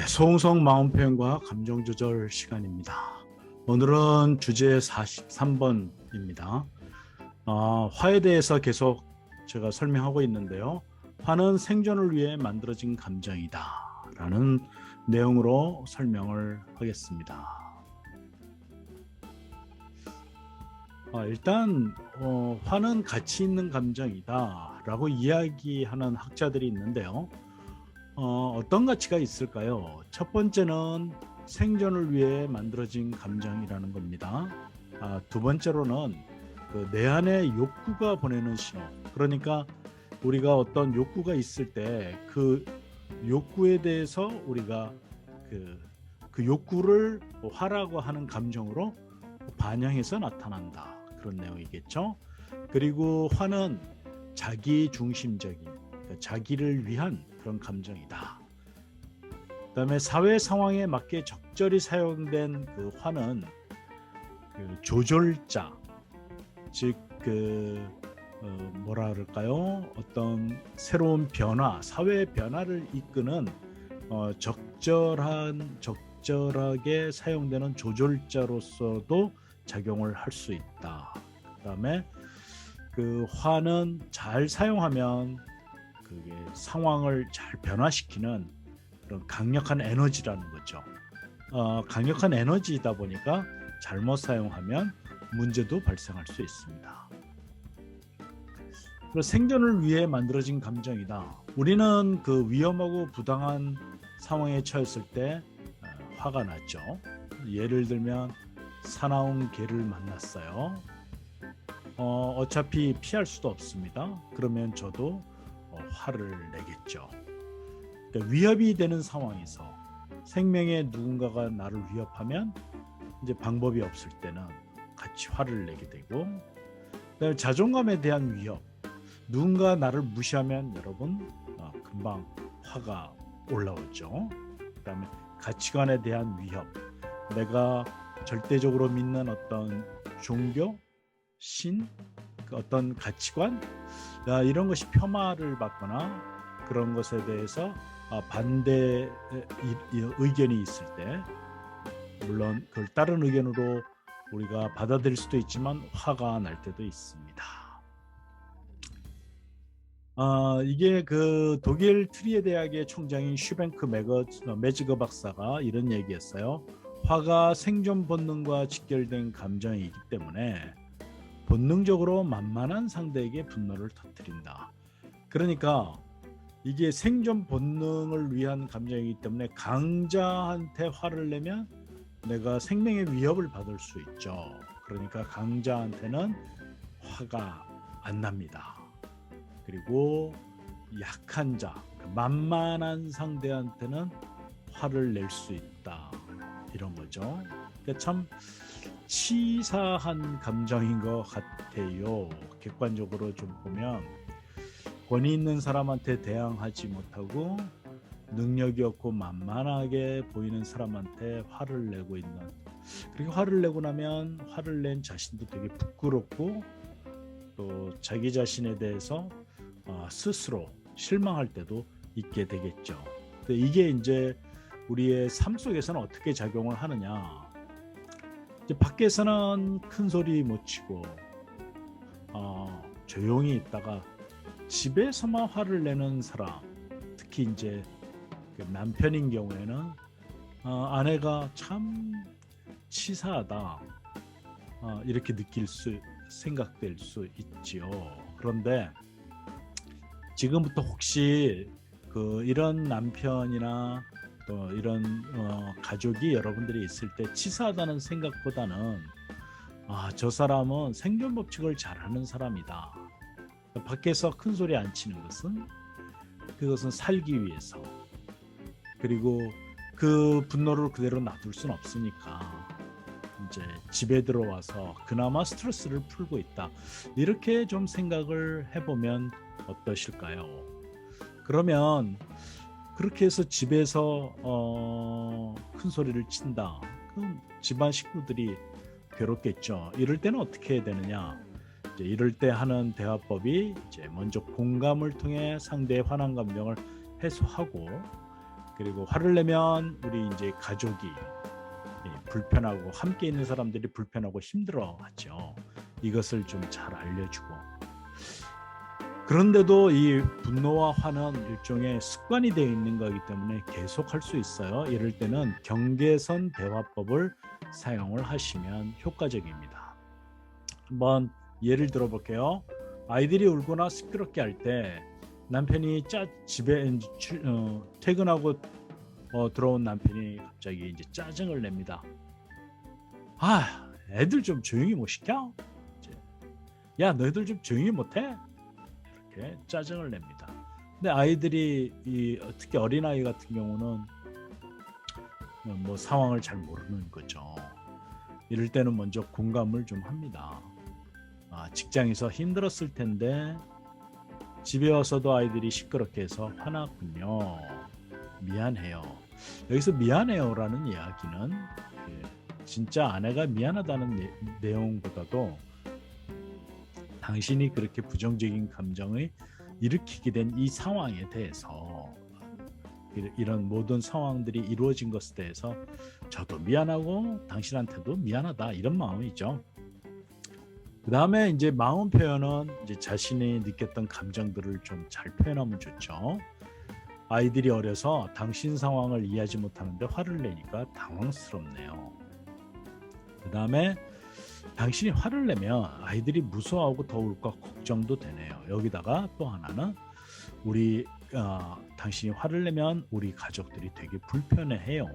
소음성 마음 표현과 감정 조절 시간입니다. 오늘은 주제 43번입니다. 화에 대해서 계속 제가 설명하고 있는데요. 화는 생존을 위해 만들어진 감정이다 라는 내용으로 설명을 하겠습니다. 일단 화는 가치 있는 감정이다 라고 이야기하는 학자들이 있는데요. 어떤 가치가 있을까요? 첫 번째는 생존을 위해 만들어진 감정이라는 겁니다. 두 번째로는 내 안의 욕구가 보내는 신호. 그러니까 우리가 어떤 욕구가 있을 때 그 욕구에 대해서 우리가 그 욕구를 화라고 하는 감정으로 반영해서 나타난다. 그런 내용이겠죠. 그리고 화는 자기 중심적인, 그러니까 자기를 위한 그런 감정이다. 그다음에 사회 상황에 맞게 적절히 사용된 그 화는 그 조절자, 즉 뭐라 그럴까요? 어떤 새로운 변화, 사회 변화를 이끄는 적절하게 사용되는 조절자로서도 작용을 할 수 있다. 그다음에 그 화는 잘 사용하면 그게 상황을 잘 변화시키는 그런 강력한 에너지라는 거죠. 강력한 에너지이다 보니까 잘못 사용하면 문제도 발생할 수 있습니다. 생존을 위해 만들어진 감정이다. 우리는 그 위험하고 부당한 상황에 처했을 때 화가 나죠. 예를 들면 사나운 개를 만났어요. 어차피 피할 수도 없습니다. 그러면 저도 화를 내겠죠. 그러니까 위협이 되는 상황에서 생명의 누군가가 나를 위협하면 이제 방법이 없을 때는 같이 화를 내게 되고, 그다음에 자존감에 대한 위협, 누군가 나를 무시하면 여러분 금방 화가 올라오죠. 그다음에 가치관에 대한 위협, 내가 절대적으로 믿는 어떤 종교, 신, 어떤 가치관 이런 것이 폄하를 받거나 그런 것에 대해서 반대 의견이 있을 때, 물론 그걸 다른 의견으로 우리가 받아들일 수도 있지만 화가 날 때도 있습니다. 이게 그 독일 트리에 대학의 총장인 슈뱅크 매지거 박사가 이런 얘기했어요. 화가 생존 본능과 직결된 감정이기 때문에 본능적으로 만만한 상대에게 분노를 터뜨린다. 그러니까 이게 생존 본능을 위한 감정이기 때문에 강자한테 화를 내면 내가 생명의 위협을 받을 수 있죠. 그러니까 강자한테는 화가 안 납니다. 그리고 약한 자, 만만한 상대한테는 화를 낼 수 있다. 이런 거죠. 그러니까 참 치사한 감정인 것 같아요. 객관적으로 좀 보면 권위 있는 사람한테 대항하지 못하고 능력이 없고 만만하게 보이는 사람한테 화를 내고 있는, 그리고 화를 내고 나면 화를 낸 자신도 되게 부끄럽고 또 자기 자신에 대해서 스스로 실망할 때도 있게 되겠죠. 근데 이게 이제 우리의 삶 속에서는 어떻게 작용을 하느냐? 이제 밖에서는 큰 소리 못 치고 조용히 있다가 집에서만 화를 내는 사람, 특히 이제 그 남편인 경우에는 아내가 참 치사하다 이렇게 생각될 수 있지요. 그런데 지금부터 혹시 이런 남편이나 또 이런 가족이 여러분들이 있을 때 치사하다는 생각보다는 저 사람은 생존 법칙을 잘하는 사람이다. 밖에서 큰 소리 안 치는 것은 그것은 살기 위해서, 그리고 그 분노를 그대로 놔둘 수는 없으니까 이제 집에 들어와서 그나마 스트레스를 풀고 있다. 이렇게 좀 생각을 해보면 어떠실까요? 그러면 그렇게 해서 집에서 큰 소리를 친다. 그럼 집안 식구들이 괴롭겠죠. 이럴 때는 어떻게 해야 되느냐? 이제 이럴 때 하는 대화법이 이제 먼저 공감을 통해 상대의 화난 감정을 해소하고, 그리고 화를 내면 우리 이제 가족이 불편하고 함께 있는 사람들이 불편하고 힘들어하죠. 이것을 좀 잘 알려주고, 그런데도 이 분노와 화는 일종의 습관이 되어 있는 거기 때문에 계속 할 수 있어요. 이럴 때는 경계선 대화법을 사용을 하시면 효과적입니다. 한번 예를 들어 볼게요. 아이들이 울거나 시끄럽게 할 때 남편이 집에 퇴근하고 들어온 남편이 갑자기 이제 짜증을 냅니다. 아, 애들 좀 조용히 못 시켜? 야, 너희들 좀 조용히 못해? 이렇게 짜증을 냅니다. 근데 아이들이 특히 어린아이 같은 경우는 뭐 상황을 잘 모르는 거죠. 이럴 때는 먼저 공감을 좀 합니다. 직장에서 힘들었을 텐데 집에 와서도 아이들이 시끄럽게 해서 화났군요. 미안해요. 여기서 미안해요라는 이야기는 진짜 아내가 미안하다는 내용보다도 당신이 그렇게 부정적인 감정을 일으키게 된 이 상황에 대해서, 이런 모든 상황들이 이루어진 것에 대해서 저도 미안하고 당신한테도 미안하다, 이런 마음이죠. 그 다음에 이제 마음 표현은 이제 자신이 느꼈던 감정들을 좀 잘 표현하면 좋죠. 아이들이 어려서 당신 상황을 이해하지 못하는데 화를 내니까 당황스럽네요. 그 다음에 당신이 화를 내면 아이들이 무서워하고 더 울까 걱정도 되네요. 여기다가 또 하나는 당신이 화를 내면 우리 가족들이 되게 불편해요.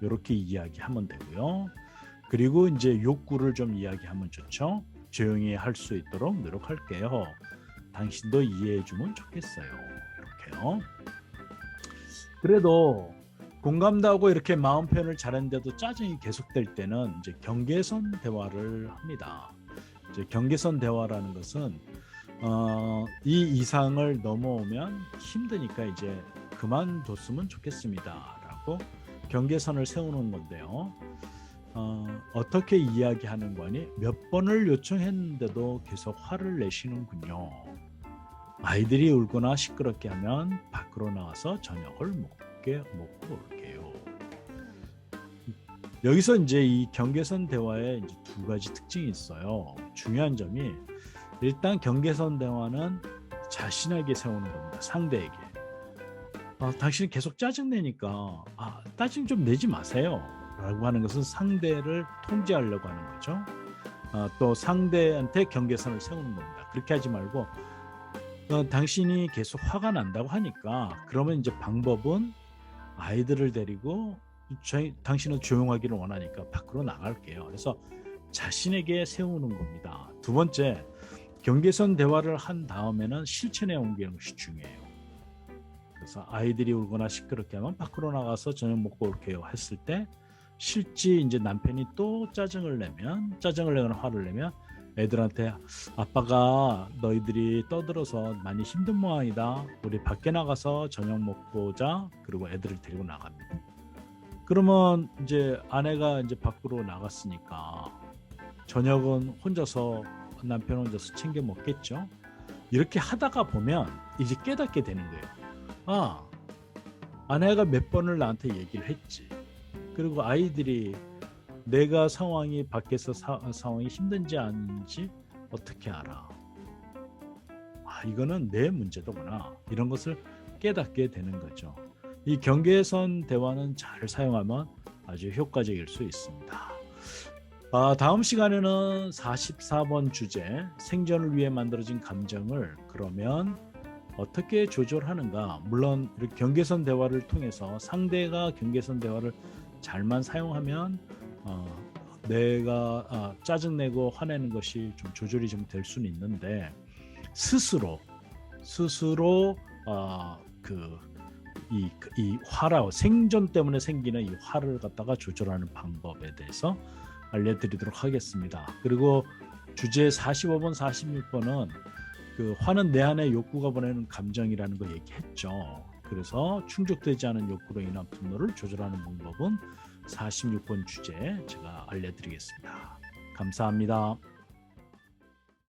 이렇게 이야기하면 되고요. 그리고 이제 욕구를 좀 이야기하면 좋죠. 조용히 할 수 있도록 노력할게요. 당신도 이해해주면 좋겠어요. 이렇게요. 그래도 공감도 하고 이렇게 마음 표현을 잘했는데도 짜증이 계속될 때는 이제 경계선 대화를 합니다. 이제 경계선 대화라는 것은 이 이상을 넘어오면 힘드니까 이제 그만뒀으면 좋겠습니다라고 경계선을 세우는 건데요. 어떻게 이야기하는 거니? 몇 번을 요청했는데도 계속 화를 내시는군요. 아이들이 울거나 시끄럽게 하면 밖으로 나와서 저녁을 먹고 올게요. 여기서 이제 이 경계선 대화에 이제 두 가지 특징이 있어요. 중요한 점이, 일단 경계선 대화는 자신에게 세우는 겁니다. 상대에게. 당신이 계속 짜증내니까 짜증 좀 내지 마세요 라고 하는 것은 상대를 통제하려고 하는 거죠. 또 상대한테 경계선을 세우는 겁니다. 그렇게 하지 말고 당신이 계속 화가 난다고 하니까, 그러면 이제 방법은 아이들을 데리고 당신은 조용하기를 원하니까 밖으로 나갈게요. 그래서 자신에게 세우는 겁니다. 두 번째, 경계선 대화를 한 다음에는 실천에 옮기는 것이 중요해요. 그래서 아이들이 울거나 시끄럽게 하면 밖으로 나가서 저녁 먹고 올게요 했을 때, 실제 이제 남편이 또 짜증을 내거나 화를 내면 애들한테, 아빠가 너희들이 떠들어서 많이 힘든 모양이다, 우리 밖에 나가서 저녁 먹고 오자, 그리고 애들을 데리고 나갑니다. 그러면 이제 아내가 이제 밖으로 나갔으니까 저녁은 남편 혼자서 챙겨 먹겠죠. 이렇게 하다가 보면 이제 깨닫게 되는 거예요. 아내가 몇 번을 나한테 얘기를 했지. 그리고 아이들이 내가 밖에서 상황이 힘든지 아닌지 어떻게 알아? 이거는 내 문제더구나. 이런 것을 깨닫게 되는 거죠. 이 경계선 대화는 잘 사용하면 아주 효과적일 수 있습니다. 다음 시간에는 44번 주제, 생존을 위해 만들어진 감정을 그러면 어떻게 조절하는가. 물론 이렇게 경계선 대화를 통해서 상대가 경계선 대화를 잘만 사용하면 내가 짜증내고 화내는 것이 좀 조절이 좀 될 수는 있는데, 스스로 이 화라, 생존 때문에 생기는 이 화를 갖다가 조절하는 방법에 대해서 알려드리도록 하겠습니다. 그리고 주제 45번, 46번은 화는 내 안에 욕구가 보내는 감정이라는 거 얘기했죠. 그래서 충족되지 않은 욕구로 인한 분노를 조절하는 방법은 46번 주제 제가 알려드리겠습니다. 감사합니다.